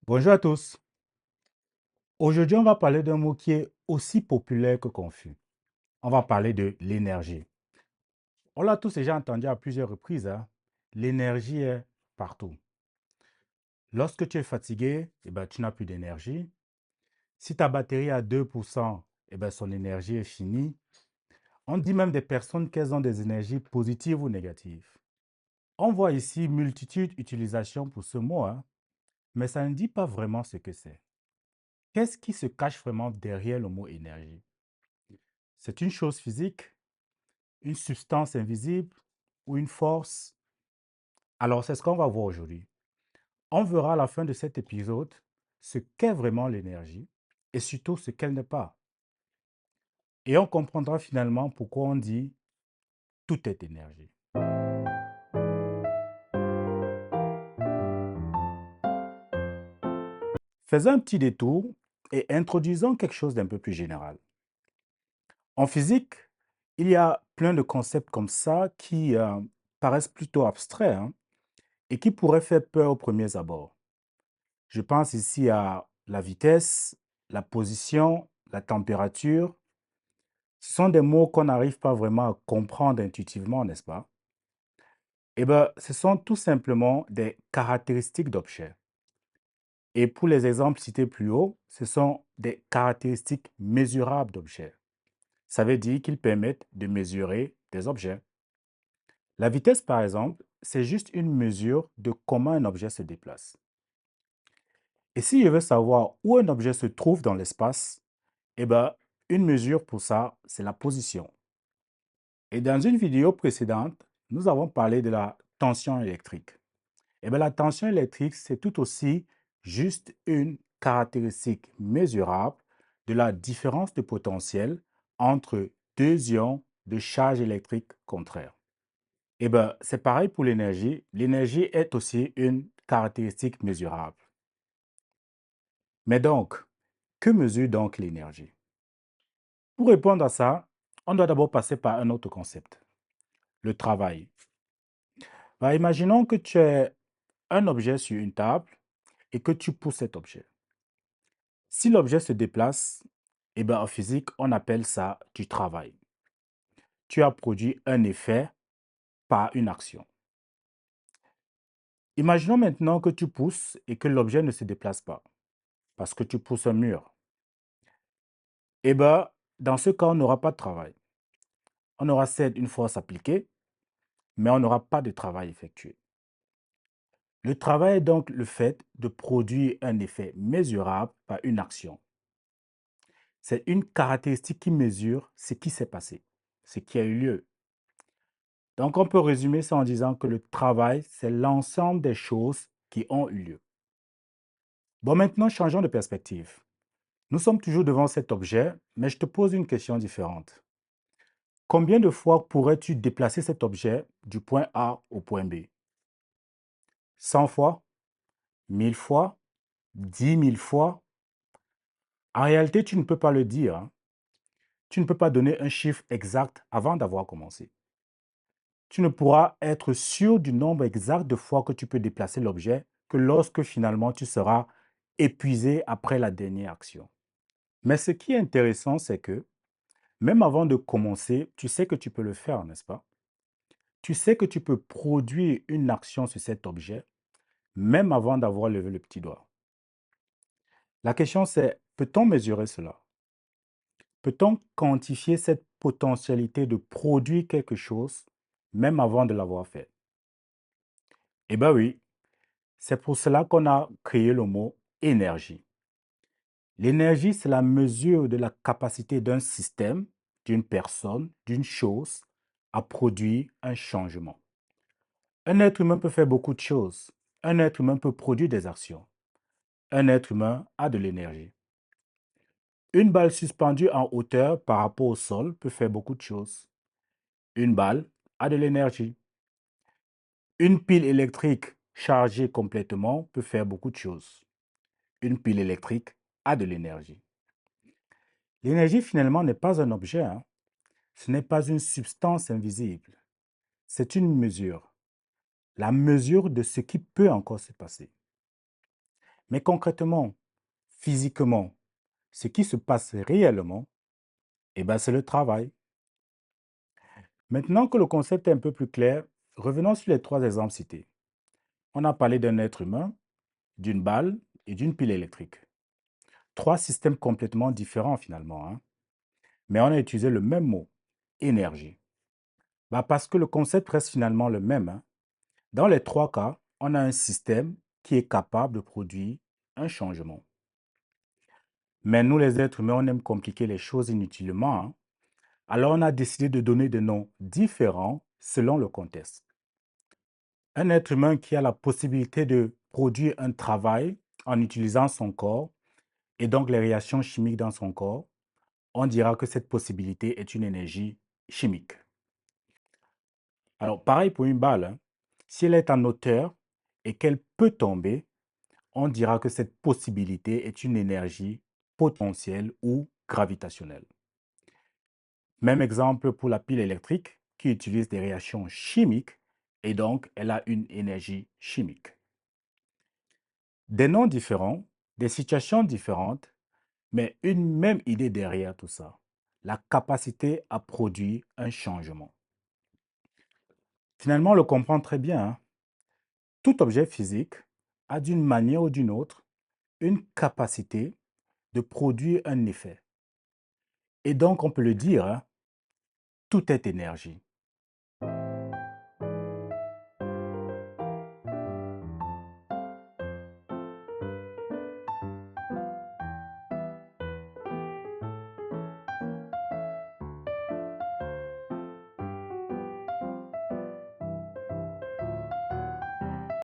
Bonjour à tous. Aujourd'hui, on va parler d'un mot qui est aussi populaire que confus. On va parler de l'énergie. On l'a tous déjà entendu à plusieurs reprises, hein. L'énergie est partout. Lorsque tu es fatigué, tu n'as plus d'énergie. Si ta batterie est à 2%, son énergie est finie. On dit même des personnes qu'elles ont des énergies positives ou négatives. On voit ici multitude d'utilisations pour ce mot, hein, mais ça ne dit pas vraiment ce que c'est. Qu'est-ce qui se cache vraiment derrière le mot énergie? C'est une chose physique, une substance invisible ou une force? Alors, c'est ce qu'on va voir aujourd'hui. On verra à la fin de cet épisode ce qu'est vraiment l'énergie et surtout ce qu'elle n'est pas. Et on comprendra finalement pourquoi on dit tout est énergie. Faisons un petit détour et introduisons quelque chose d'un peu plus général. En physique, il y a plein de concepts comme ça qui paraissent plutôt abstraits, hein, et qui pourraient faire peur aux premiers abords. Je pense ici à la vitesse, la position, la température. Ce sont des mots qu'on n'arrive pas vraiment à comprendre intuitivement, n'est-ce pas? Ce sont tout simplement des caractéristiques d'objets. Et pour les exemples cités plus haut, ce sont des caractéristiques mesurables d'objets. Ça veut dire qu'ils permettent de mesurer des objets. La vitesse, par exemple, c'est juste une mesure de comment un objet se déplace. Et si je veux savoir où un objet se trouve dans l'espace, Eh bien, une mesure pour ça, c'est la position. Et dans une vidéo précédente, nous avons parlé de la tension électrique. La tension électrique, c'est tout aussi juste une caractéristique mesurable de la différence de potentiel entre deux ions de charge électrique contraire. C'est pareil pour l'énergie. L'énergie est aussi une caractéristique mesurable. Mais donc, que mesure donc l'énergie? Pour répondre à ça, on doit d'abord passer par un autre concept, le travail. Imaginons que tu as un objet sur une table et que tu pousses cet objet. Si l'objet se déplace, en physique, on appelle ça du travail. Tu as produit un effet par une action. Imaginons maintenant que tu pousses et que l'objet ne se déplace pas parce que tu pousses un mur. Dans ce cas, on n'aura pas de travail. On aura certes une force appliquée, mais on n'aura pas de travail effectué. Le travail est donc le fait de produire un effet mesurable par une action. C'est une caractéristique qui mesure ce qui s'est passé, ce qui a eu lieu. Donc on peut résumer ça en disant que le travail, c'est l'ensemble des choses qui ont eu lieu. Bon, maintenant, changeons de perspective. Nous sommes toujours devant cet objet, mais je te pose une question différente. Combien de fois pourrais-tu déplacer cet objet du point A au point B? 100 fois? 1000 fois? 10 000 fois? En réalité, tu ne peux pas le dire, hein. Tu ne peux pas donner un chiffre exact avant d'avoir commencé. Tu ne pourras être sûr du nombre exact de fois que tu peux déplacer l'objet que lorsque finalement tu seras épuisé après la dernière action. Mais ce qui est intéressant, c'est que même avant de commencer, tu sais que tu peux le faire, n'est-ce pas? Tu sais que tu peux produire une action sur cet objet même avant d'avoir levé le petit doigt. La question c'est, peut-on mesurer cela? Peut-on quantifier cette potentialité de produire quelque chose même avant de l'avoir fait? Eh bien oui, c'est pour cela qu'on a créé le mot énergie. L'énergie, c'est la mesure de la capacité d'un système, d'une personne, d'une chose à produire un changement. Un être humain peut faire beaucoup de choses. Un être humain peut produire des actions. Un être humain a de l'énergie. Une balle suspendue en hauteur par rapport au sol peut faire beaucoup de choses. Une balle a de l'énergie. Une pile électrique chargée complètement peut faire beaucoup de choses. Une pile électrique a de l'énergie. L'énergie finalement n'est pas un objet, hein. Ce n'est pas une substance invisible. C'est une mesure. La mesure de ce qui peut encore se passer. Mais concrètement, physiquement, ce qui se passe réellement, eh ben, c'est le travail. Maintenant que le concept est un peu plus clair, revenons sur les trois exemples cités. On a parlé d'un être humain, d'une balle et d'une pile électrique. Trois systèmes complètement différents finalement, hein. Mais on a utilisé le même mot, énergie. Bah, parce que le concept reste finalement le même, hein. Dans les trois cas, on a un système qui est capable de produire un changement. Mais nous, les êtres humains, on aime compliquer les choses inutilement, hein. Alors on a décidé de donner des noms différents selon le contexte. Un être humain qui a la possibilité de produire un travail en utilisant son corps et donc les réactions chimiques dans son corps, on dira que cette possibilité est une énergie chimique. Alors pareil pour une balle, hein. Si elle est en hauteur et qu'elle peut tomber, on dira que cette possibilité est une énergie potentielle ou gravitationnelle. Même exemple pour la pile électrique qui utilise des réactions chimiques et donc elle a une énergie chimique. Des noms différents, des situations différentes, mais une même idée derrière tout ça, la capacité à produire un changement. Finalement, on le comprend très bien, hein. Tout objet physique a d'une manière ou d'une autre une capacité de produire un effet. Et donc, on peut le dire, hein, tout est énergie.